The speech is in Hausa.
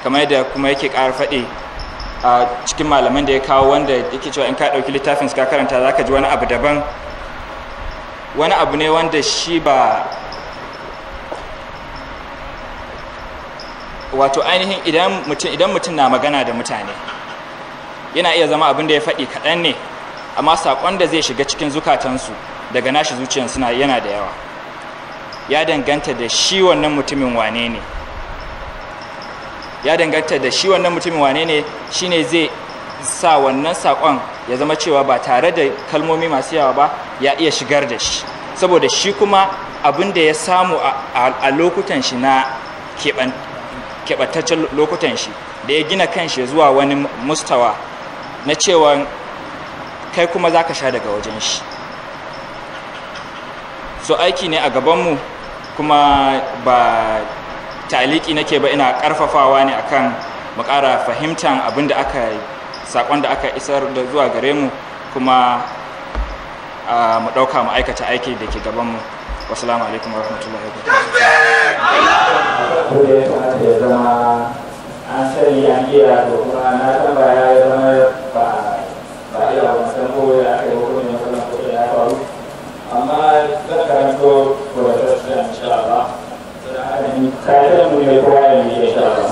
kamar yadda kuma yake ƙara faɗi a cikin malaman da ya kawo, wanda yake cewa in ka ɗauki littafin ka karanta za ka ji wani abu daban, wani abu ne wanda shi ba wato ainihin idan mutum na magana da mutane yana iya zama abin da ya faɗi kaɗan ne, amma saƙon da zai shiga cikin zukatansu daga nashi zuciyar suna yana da yawa. Ya danganta da shi wannan mutumin wane ne, shine zai sa wannan saƙon ya zama cewa ba tare da kalmomi masu yawa ba ya iya shigar da shi, saboda shi kuma abin da ya samu a lokutan shi na keɓantaccen lokutan shi da ya gina kanshi zuwa wani mustawa na cewa kai kuma za ka sha daga wajen shi. So aiki ne a gabanmu, kuma ba taliki nake ba, ina ƙarfafawa ne akan mu ƙara fahimtan abin da saƙon da aka isar da zuwa gare mu, kuma mu ɗauka mu aikata aiki da ke gabanmu. Wassalamu alaikum wa rahmatullahi wa barakatuh. An sani an kira to kuma na tambaya ya zama ba iya wasan ko da aka yi hukumin wasan ko da ya faru, amma zan karanto protest da insha Allah. Tare da mu ne kowa ya yi insha Allah.